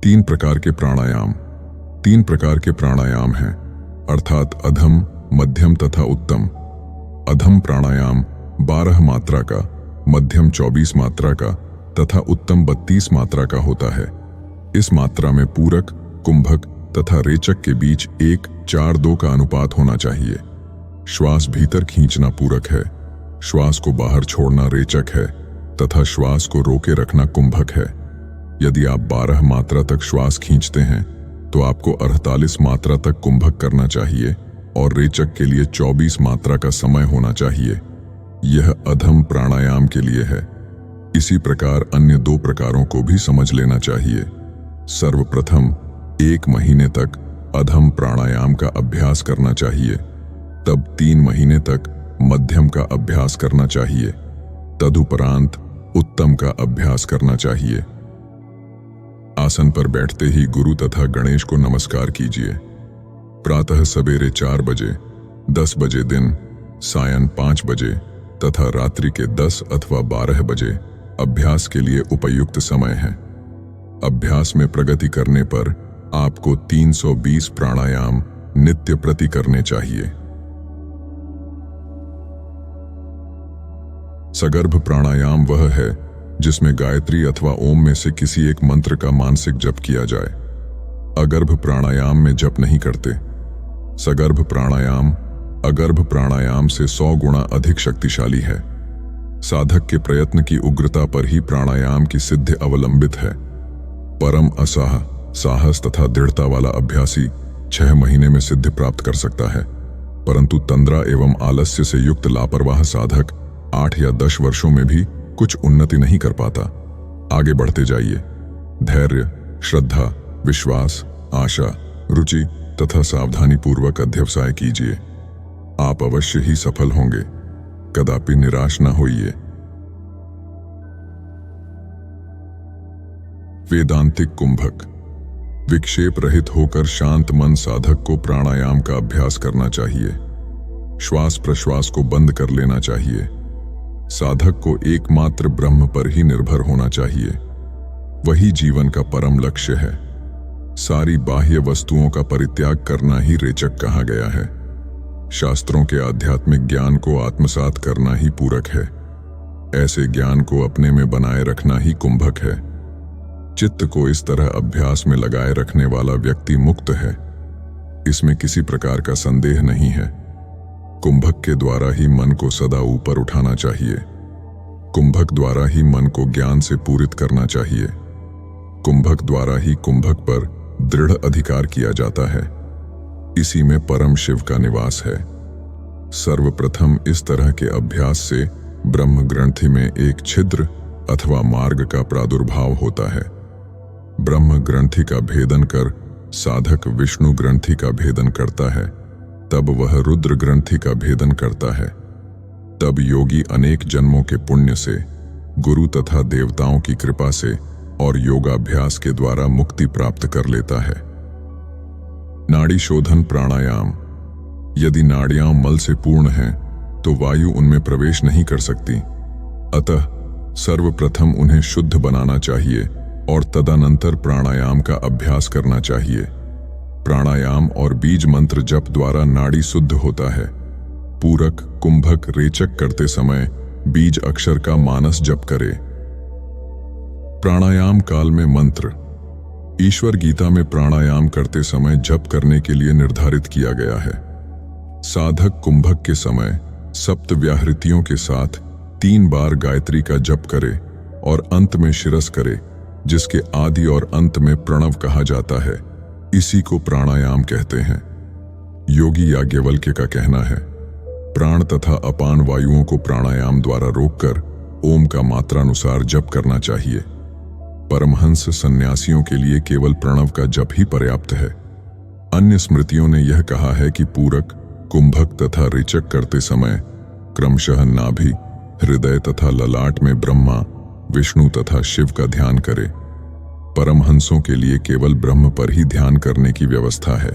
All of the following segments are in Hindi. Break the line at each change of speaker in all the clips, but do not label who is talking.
तीन प्रकार के प्राणायाम। तीन प्रकार के प्राणायाम हैं, अर्थात अधम, मध्यम तथा उत्तम। अधम प्राणायाम 12 मात्रा का, मध्यम 24 मात्रा का तथा उत्तम 32 मात्रा का होता है। इस मात्रा में पूरक, कुंभक तथा रेचक के बीच 1:4:2 का अनुपात होना चाहिए। श्वास भीतर खींचना पूरक है, श्वास को बाहर छोड़ना रेचक है तथा श्वास को रोके रखना कुंभक है। यदि आप 12 मात्रा तक श्वास खींचते हैं तो आपको 48 मात्रा तक कुंभक करना चाहिए और रेचक के लिए 24 मात्रा का समय होना चाहिए। यह अधम प्राणायाम के लिए है। इसी प्रकार अन्य 2 प्रकारों को भी समझ लेना चाहिए। सर्वप्रथम 1 महीने तक अधम प्राणायाम का अभ्यास करना चाहिए, तब 3 महीने तक मध्यम का अभ्यास करना चाहिए, तदुपरांत उत्तम का अभ्यास करना चाहिए। आसन पर बैठते ही गुरु तथा गणेश को नमस्कार कीजिए। प्रातः सवेरे 4 बजे, 10 बजे दिन, सायं 5 बजे तथा रात्रि के 10 अथवा 12 बजे अभ्यास के लिए उपयुक्त समय है। अभ्यास में प्रगति करने पर आपको 320 प्राणायाम नित्य प्रति करने चाहिए। सगर्भ प्राणायाम वह है जिसमें गायत्री अथवा ओम में से किसी एक मंत्र का मानसिक जप किया जाए। अगर्भ प्राणायाम में जप नहीं करते। सगर्भ प्राणायाम अगर्भ प्राणायाम से 100 गुना अधिक शक्तिशाली है। साधक के प्रयत्न की उग्रता पर ही प्राणायाम की सिद्धि अवलंबित है। परम असाह, साहस तथा दृढ़ता वाला अभ्यासी 6 महीने में सिद्धि प्राप्त कर सकता है, परंतु तंद्रा एवं आलस्य से युक्त लापरवाह साधक 8 या 10 वर्षों में भी कुछ उन्नति नहीं कर पाता। आगे बढ़ते जाइए। धैर्य, श्रद्धा, विश्वास, आशा, रुचि तथा सावधानी पूर्वक अध्यवसाय कीजिए। आप अवश्य ही सफल होंगे। कदापि निराश न होइए। वेदांतिक कुंभक। विक्षेप रहित होकर शांत मन साधक को प्राणायाम का अभ्यास करना चाहिए। श्वास प्रश्वास को बंद कर लेना चाहिए। साधक को एकमात्र ब्रह्म पर ही निर्भर होना चाहिए। वही जीवन का परम लक्ष्य है। सारी बाह्य वस्तुओं का परित्याग करना ही रेचक कहा गया है। शास्त्रों के आध्यात्मिक ज्ञान को आत्मसात करना ही पूरक है। ऐसे ज्ञान को अपने में बनाए रखना ही कुंभक है। चित्त को इस तरह अभ्यास में लगाए रखने वाला व्यक्ति मुक्त है। इसमें किसी प्रकार का संदेह नहीं है। कुंभक के द्वारा ही मन को सदा ऊपर उठाना चाहिए। कुंभक द्वारा ही मन को ज्ञान से पूरित करना चाहिए। कुंभक द्वारा ही कुंभक पर दृढ़ अधिकार किया जाता है। इसी में परम शिव का निवास है। सर्वप्रथम इस तरह के अभ्यास से ब्रह्म ग्रंथि में एक छिद्र अथवा मार्ग का प्रादुर्भाव होता है। ब्रह्म ग्रंथि का भेदन कर साधक विष्णु ग्रंथि का भेदन करता है, तब वह रुद्र ग्रंथि का भेदन करता है। तब योगी अनेक जन्मों के पुण्य से, गुरु तथा देवताओं की कृपा से और योगाभ्यास के द्वारा मुक्ति प्राप्त कर लेता है। नाड़ी शोधन प्राणायाम। यदि नाड़ियां मल से पूर्ण हैं तो वायु उनमें प्रवेश नहीं कर सकती। अतः सर्वप्रथम उन्हें शुद्ध बनाना चाहिए और तदनंतर प्राणायाम का अभ्यास करना चाहिए। प्राणायाम और बीज मंत्र जप द्वारा नाड़ी शुद्ध होता है। पूरक, कुंभक, रेचक करते समय बीज अक्षर का मानस जप करे। प्राणायाम काल में मंत्र। ईश्वर गीता में प्राणायाम करते समय जप करने के लिए निर्धारित किया गया है। साधक कुंभक के समय सप्त व्याहृतियों के साथ 3 बार गायत्री का जप करे और अंत में शिरस करे, जिसके आदि और अंत में प्रणव कहा जाता है। इसी को प्राणायाम कहते हैं। योगी याज्ञवल्क्य का कहना है, प्राण तथा अपान वायुओं को प्राणायाम द्वारा रोककर ओम का मात्रानुसार जप करना चाहिए। परमहंस सन्यासियों के लिए केवल प्रणव का जप ही पर्याप्त है। अन्य स्मृतियों ने यह कहा है कि पूरक, कुंभक तथा रेचक करते समय क्रमशः नाभि, हृदय तथा ललाट में ब्रह्मा, विष्णु तथा शिव का ध्यान करे। परमहंसों के लिए केवल ब्रह्म पर ही ध्यान करने की व्यवस्था है।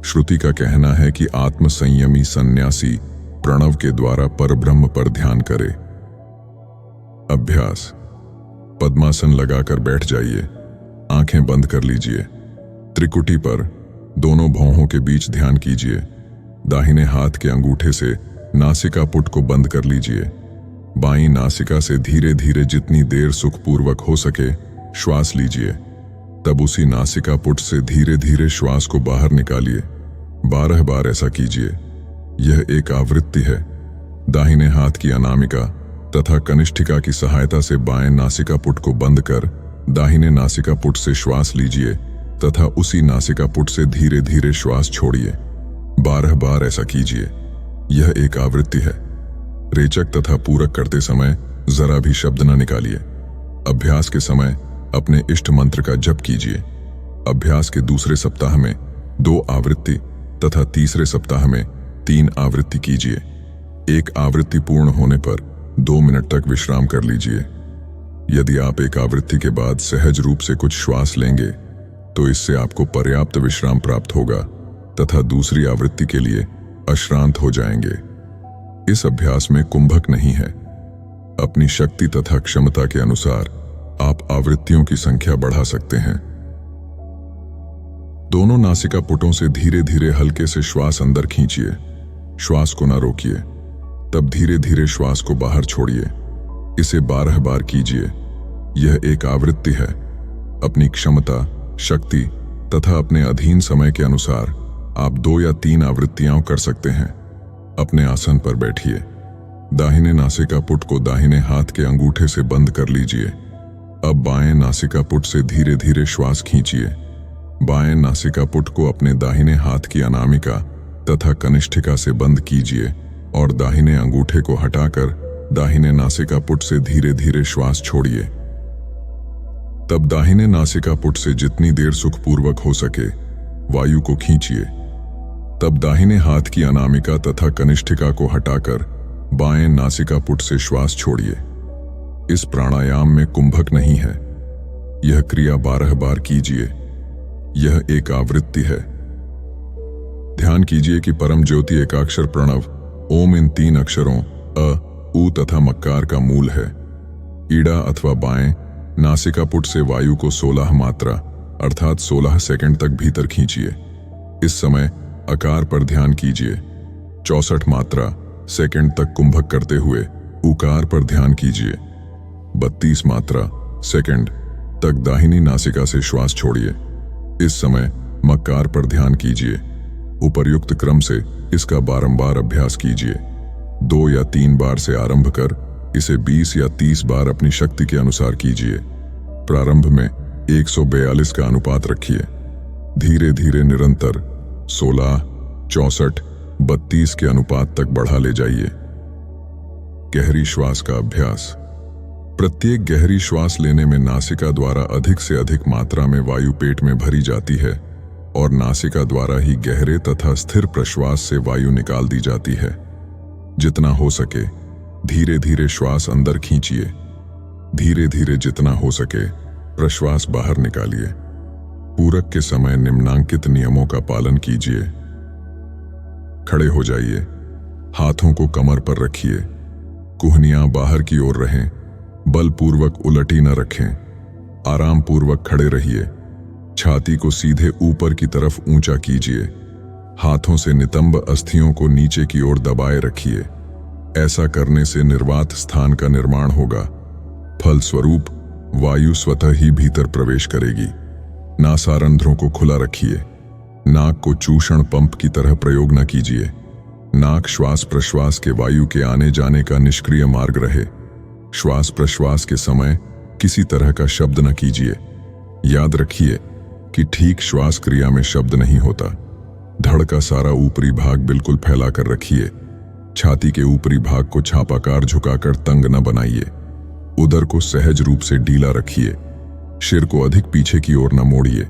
श्रुति का कहना है कि आत्मसंयमी सन्यासी प्रणव के द्वारा परब्रह्म पर ध्यान करे। अभ्यास। पद्मासन लगाकर बैठ जाइए। आंखें बंद कर लीजिए। त्रिकुटी पर दोनों भौहों के बीच ध्यान कीजिए। दाहिने हाथ के अंगूठे से नासिका पुट को बंद कर लीजिए। बाईं नासिका से धीरे धीरे जितनी देर सुखपूर्वक हो सके श्वास लीजिए। तब उसी नासिका पुट से धीरे धीरे श्वास को बाहर निकालिए। 12 बार ऐसा कीजिए। यह एक आवृत्ति है। दाहिने हाथ की अनामिका तथा कनिष्ठिका की सहायता से बाएं नासिका पुट को बंद कर दाहिने नासिका पुट से श्वास लीजिए तथा उसी नासिका पुट से धीरे धीरे श्वास छोड़िए। 12 बार ऐसा कीजिए। यह एक आवृत्ति है। रेचक तथा पूरक करते समय जरा भी शब्द न निकालिए। अभ्यास के समय अपने इष्ट मंत्र का जप कीजिए। अभ्यास के दूसरे सप्ताह में 2 आवृत्ति तथा तीसरे सप्ताह में 3 आवृत्ति कीजिए। एक आवृत्ति पूर्ण होने पर 2 मिनट तक विश्राम कर लीजिए। यदि आप एक आवृत्ति के बाद सहज रूप से कुछ श्वास लेंगे तो इससे आपको पर्याप्त विश्राम प्राप्त होगा तथा दूसरी आवृत्ति के लिए अश्रांत हो जाएंगे। इस अभ्यास में कुंभक नहीं है। अपनी शक्ति तथा क्षमता के अनुसार आप आवृत्तियों की संख्या बढ़ा सकते हैं। दोनों नासिका पुटों से धीरे धीरे हल्के से श्वास अंदर खींचिए। श्वास को न रोकिए। तब धीरे धीरे श्वास को बाहर छोड़िए। इसे 12 बार कीजिए। यह एक आवृत्ति है। अपनी क्षमता, शक्ति तथा अपने अधीन समय के अनुसार आप 2 या 3 आवृत्तियां कर सकते हैं। अपने आसन पर बैठिए। दाहिने नासिका पुट को दाहिने हाथ के अंगूठे से बंद कर लीजिए। अब बाएं नासिका पुट से धीरे धीरे श्वास खींचिए। बाएं नासिका पुट को अपने दाहिने हाथ की अनामिका तथा कनिष्ठिका से बंद कीजिए और दाहिने अंगूठे को हटाकर दाहिने नासिका पुट से धीरे धीरे श्वास छोड़िए। तब दाहिने नासिका पुट से जितनी देर सुखपूर्वक हो सके वायु को खींचिए। तब दाहिने हाथ की अनामिका तथा कनिष्ठिका को हटाकर बाएं नासिका पुट से श्वास छोड़िए। इस प्राणायाम में कुंभक नहीं है। यह क्रिया 12 बार कीजिए। यह एक आवृत्ति है। ध्यान कीजिए कि परम ज्योति एकाक्षर प्रणव ओम इन 3 अक्षरों अ, उ तथा मक्कार का मूल है। ईड़ा अथवा बाएं नासिका पुट से वायु को 16 मात्रा अर्थात 16 सेकंड तक भीतर खींचिए। इस समय आकार पर ध्यान कीजिए। 64 मात्रा सेकंड तक कुंभक करते हुए उकार पर ध्यान कीजिए। 32 मात्रा सेकंड तक दाहिनी नासिका से श्वास छोड़िए। इस समय मक्कार पर ध्यान कीजिए। उपर्युक्त क्रम से इसका बारंबार अभ्यास कीजिए। 2 या 3 बार से आरंभ कर इसे 20 या 30 बार अपनी शक्ति के अनुसार कीजिए। प्रारंभ में 142 का अनुपात रखिए। धीरे धीरे निरंतर 16, 64, 32 के अनुपात तक बढ़ा ले जाइए। गहरी श्वास का अभ्यास। प्रत्येक गहरी श्वास लेने में नासिका द्वारा अधिक से अधिक मात्रा में वायु पेट में भरी जाती है और नासिका द्वारा ही गहरे तथा स्थिर प्रश्वास से वायु निकाल दी जाती है। जितना हो सके धीरे धीरे श्वास अंदर खींचिए। धीरे धीरे जितना हो सके प्रश्वास बाहर निकालिए। पूरक के समय निम्नांकित नियमों का पालन कीजिए। खड़े हो जाइए। हाथों को कमर पर रखिए। कुहनियां बाहर की ओर रहें। बलपूर्वक उलटी न रखें। आराम पूर्वक खड़े रहिए। छाती को सीधे ऊपर की तरफ ऊंचा कीजिए। हाथों से नितंब अस्थियों को नीचे की ओर दबाए रखिए। ऐसा करने से निर्वात स्थान का निर्माण होगा। फलस्वरूप वायु स्वतः ही भीतर प्रवेश करेगी। नासारंध्रों को खुला रखिए। नाक को चूषण पंप की तरह प्रयोग न कीजिए। नाक श्वास प्रश्वास के वायु के आने जाने का निष्क्रिय मार्ग रहे। श्वास प्रश्वास के समय किसी तरह का शब्द न कीजिए। याद रखिए कि ठीक श्वास क्रिया में शब्द नहीं होता। धड़ का सारा ऊपरी भाग बिल्कुल फैला कर रखिए। छाती के ऊपरी भाग को छापाकार झुकाकर तंग न बनाइए। उदर को सहज रूप से ढीला रखिए। सिर को अधिक पीछे की ओर न मोड़िए।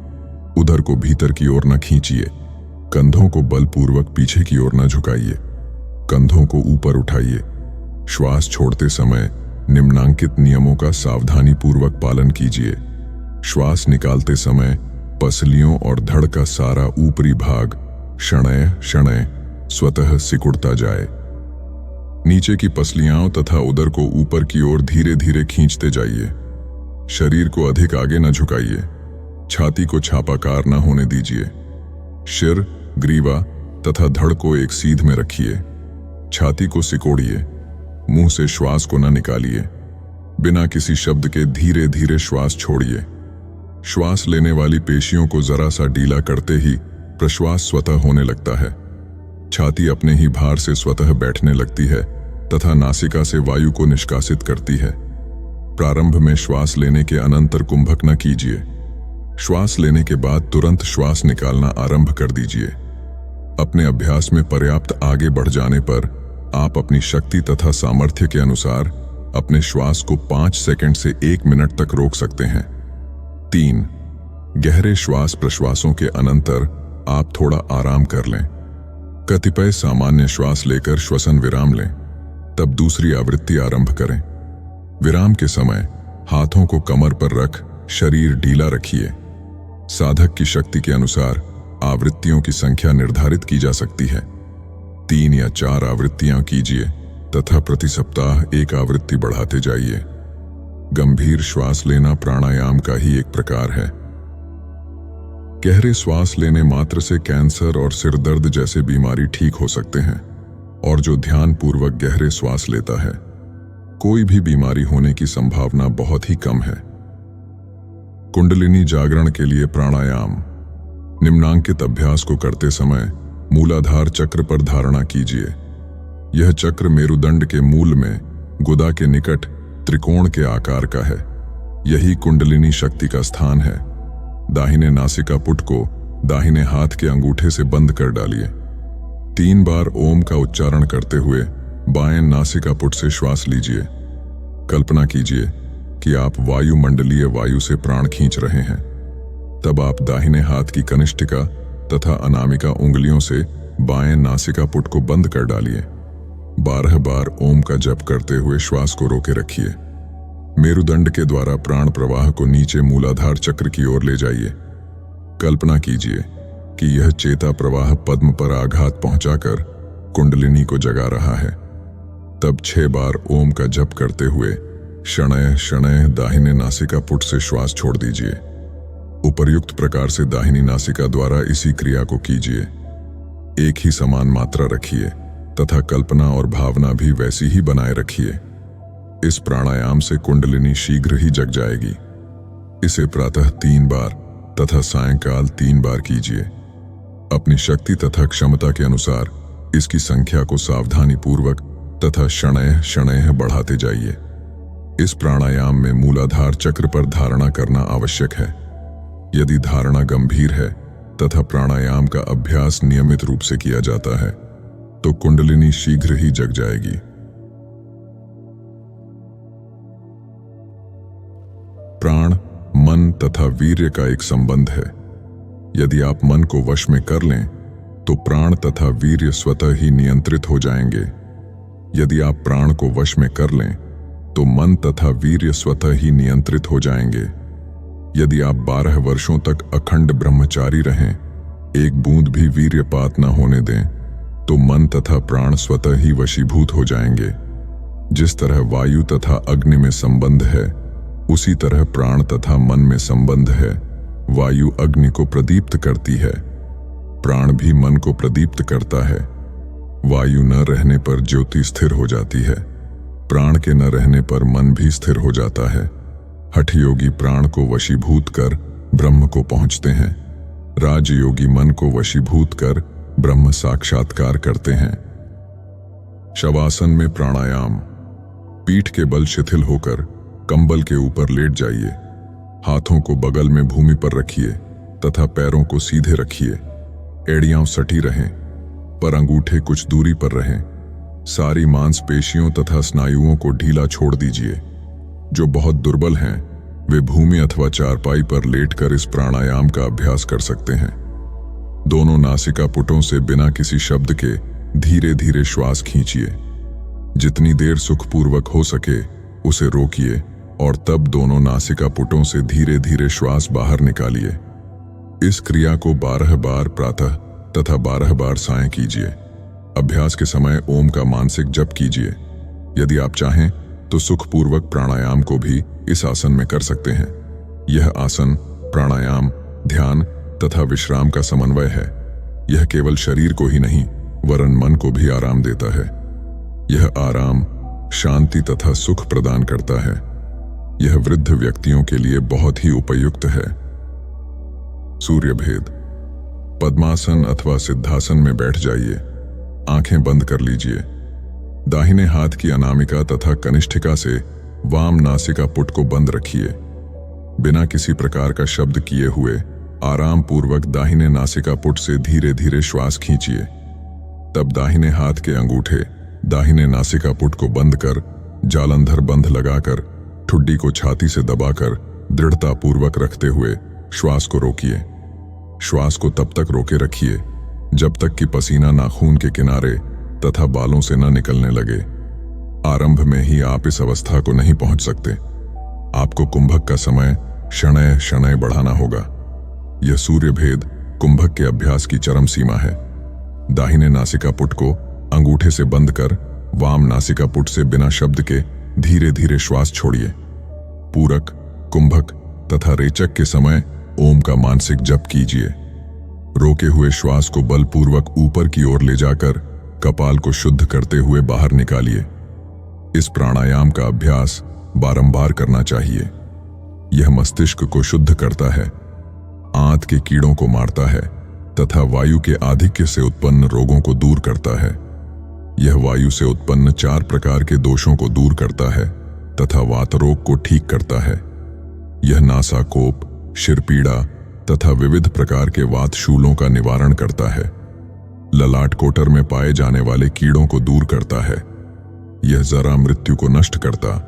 उदर को भीतर की ओर न खींचिए। कंधों को बलपूर्वक पीछे की ओर न झुकाइए। कंधों को ऊपर उठाइए। श्वास छोड़ते समय निम्नांकित नियमों का सावधानी पूर्वक पालन कीजिए। श्वास निकालते समय पसलियों और धड़ का सारा ऊपरी भाग शणय शणय स्वतः सिकुड़ता जाए। नीचे की पसलियां तथा उदर को ऊपर की ओर धीरे धीरे खींचते जाइए। शरीर को अधिक आगे न झुकाइए। छाती को छापाकार न होने दीजिए। सिर, ग्रीवा तथा धड़ को एक सीध में रखिए। छाती को सिकोड़िए। मुंह से श्वास को न निकालिए। बिना किसी शब्द के धीरे धीरे श्वास छोड़िए। श्वास लेने वाली पेशियों को जरा सा ढीला करते ही प्रश्वास स्वतः होने लगता है। छाती अपने ही भार से स्वतः बैठने लगती है तथा नासिका से वायु को निष्कासित करती है। प्रारंभ में श्वास लेने के अनंतर कुंभक न कीजिए। श्वास लेने के बाद तुरंत श्वास निकालना आरंभ कर दीजिए। अपने अभ्यास में पर्याप्त आगे बढ़ जाने पर आप अपनी शक्ति तथा सामर्थ्य के अनुसार अपने श्वास को 5 सेकंड से 1 मिनट तक रोक सकते हैं। 3. गहरे श्वास प्रश्वासों के अनंतर आप थोड़ा आराम कर लें। कतिपय सामान्य श्वास लेकर श्वसन विराम लें, तब दूसरी आवृत्ति आरंभ करें। विराम के समय हाथों को कमर पर रख शरीर ढीला रखिए। साधक की शक्ति के अनुसार आवृत्तियों की संख्या निर्धारित की जा सकती है। 3 या 4 आवृत्तियां कीजिए तथा प्रति सप्ताह 1 आवृत्ति बढ़ाते जाइए। गंभीर श्वास लेना प्राणायाम का ही एक प्रकार है। गहरे श्वास लेने मात्र से कैंसर और सिर दर्द जैसे बीमारी ठीक हो सकते हैं, और जो ध्यानपूर्वक गहरे श्वास लेता है, कोई भी बीमारी होने की संभावना बहुत ही कम है। कुंडलिनी जागरण के लिए प्राणायाम। निम्नांकित अभ्यास को करते समय मूलाधार चक्र पर धारणा कीजिए। यह चक्र मेरुदंड के मूल में गुदा के निकट त्रिकोण के आकार का है। यही कुंडलिनी शक्ति का स्थान है। दाहिने नासिका पुट को दाहिने हाथ के अंगूठे से बंद कर डालिए। 3 बार ओम का उच्चारण करते हुए बाएं नासिका पुट से श्वास लीजिए। कल्पना कीजिए कि आप वायुमंडलीय वायु से प्राण खींच रहे हैं। तब आप दाहिने हाथ की कनिष्ठिका तथा अनामिका उंगलियों से बाएं नासिका पुट को बंद कर डालिए। 12 बार ओम का जप करते हुए श्वास को रोके रखिए। मेरुदंड के द्वारा प्राण प्रवाह को नीचे मूलाधार चक्र की ओर ले जाइए। कल्पना कीजिए कि यह चेता प्रवाह पद्म पर आघात पहुंचाकर कुंडलिनी को जगा रहा है। तब 6 बार ओम का जप करते हुए शनय शनय दाहिने नासिका पुट से श्वास छोड़ दीजिए। उपर्युक्त प्रकार से दाहिनी नासिका द्वारा इसी क्रिया को कीजिए। एक ही समान मात्रा रखिए तथा कल्पना और भावना भी वैसी ही बनाए रखिए। इस प्राणायाम से कुंडलिनी शीघ्र ही जग जाएगी। इसे प्रातः 3 बार तथा सायंकाल 3 बार कीजिए। अपनी शक्ति तथा क्षमता के अनुसार इसकी संख्या को सावधानी पूर्वक तथा शनय शनय बढ़ाते जाइए। इस प्राणायाम में मूलाधार चक्र पर धारणा करना आवश्यक है। यदि धारणा गंभीर है तथा प्राणायाम का अभ्यास नियमित रूप से किया जाता है, तो कुंडलिनी शीघ्र ही जग जाएगी। प्राण, मन तथा वीर्य का एक संबंध है। यदि आप मन को वश में कर लें, तो प्राण तथा वीर्य स्वतः ही नियंत्रित हो जाएंगे। यदि आप प्राण को वश में कर लें, तो मन तथा वीर्य स्वतः ही नियंत्रित हो जाएंगे। यदि आप 12 वर्षों तक अखंड ब्रह्मचारी रहें, एक बूंद भी वीर्यपात न होने दें, तो मन तथा प्राण स्वतः ही वशीभूत हो जाएंगे। जिस तरह वायु तथा अग्नि में संबंध है, उसी तरह प्राण तथा मन में संबंध है। वायु अग्नि को प्रदीप्त करती है, प्राण भी मन को प्रदीप्त करता है। वायु न रहने पर ज्योति स्थिर हो जाती है, प्राण के न रहने पर मन भी स्थिर हो जाता है। हठयोगी प्राण को वशीभूत कर ब्रह्म को पहुंचते हैं। राजयोगी मन को वशीभूत कर ब्रह्म साक्षात्कार करते हैं। शवासन में प्राणायाम। पीठ के बल शिथिल होकर कंबल के ऊपर लेट जाइए। हाथों को बगल में भूमि पर रखिए तथा पैरों को सीधे रखिए। एड़ियां सटी रहें, पर अंगूठे कुछ दूरी पर रहें। सारी मांसपेशियों तथा स्नायुओं को ढीला छोड़ दीजिए। जो बहुत दुर्बल हैं, वे भूमि अथवा चारपाई पर लेटकर इस प्राणायाम का अभ्यास कर सकते हैं। दोनों नासिका पुटों से बिना किसी शब्द के धीरे धीरे श्वास खींचिए। जितनी देर सुखपूर्वक हो सके उसे रोकिए और तब दोनों नासिका पुटों से धीरे धीरे श्वास बाहर निकालिए। इस क्रिया को 12 बार प्रातः तथा 12 बार सायं कीजिए। अभ्यास के समय ओम का मानसिक जप कीजिए। यदि आप चाहें तो सुखपूर्वक प्राणायाम को भी इस आसन में कर सकते हैं। यह आसन प्राणायाम ध्यान तथा विश्राम का समन्वय है। यह केवल शरीर को ही नहीं वरन मन को भी आराम देता है। यह आराम शांति तथा सुख प्रदान करता है। यह वृद्ध व्यक्तियों के लिए बहुत ही उपयुक्त है। सूर्य भेद। पद्मासन अथवा सिद्धासन में बैठ जाइए। आंखें बंद कर लीजिए। दाहिने हाथ की अनामिका तथा कनिष्ठिका से वाम नासिका पुट को बंद रखिए। बिना किसी प्रकार का शब्द किए हुए आराम पूर्वक दाहिने नासिका पुट से धीरे धीरे श्वास खींचिए। तब दाहिने हाथ के अंगूठे दाहिने नासिका पुट को बंद कर जालंधर बंध लगाकर ठुड्डी को छाती से दबाकर दृढ़ता पूर्वक रखते हुए श्वास को रोकिए। श्वास को तब तक रोके रखिए जब तक कि पसीना नाखून के किनारे तथा बालों से न निकलने लगे। आरंभ में ही आप इस अवस्था को नहीं पहुंच सकते। आपको कुंभक का समय शनय शनय बढ़ाना होगा। यह सूर्य भेद कुंभक के अभ्यास की चरम सीमा है। दाहिने नासिका पुट को अंगूठे से बंद कर वाम नासिका पुट से बिना शब्द के धीरे धीरे श्वास छोड़िए। पूरक, कुंभक तथा रेचक के समय ओम का मानसिक जप कीजिए। रोके हुए श्वास को बलपूर्वक ऊपर की ओर ले जाकर कपाल को शुद्ध करते हुए बाहर निकालिए। इस प्राणायाम का अभ्यास बारंबार करना चाहिए। यह मस्तिष्क को शुद्ध करता है, आंत के कीड़ों को मारता है तथा वायु के आधिक्य से उत्पन्न रोगों को दूर करता है। यह वायु से उत्पन्न 4 प्रकार के दोषों को दूर करता है तथा वातरोग को ठीक करता है। यह नासाकोप, शिरपीड़ा तथा विविध प्रकार के वातशूलों का निवारण करता है। ललाट कोटर में पाए जाने वाले कीड़ों को दूर करता है। यह जरा मृत्यु को नष्ट करता,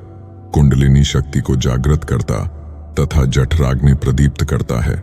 कुंडलिनी शक्ति को जागृत करता तथा जठराग्नि प्रदीप्त करता है।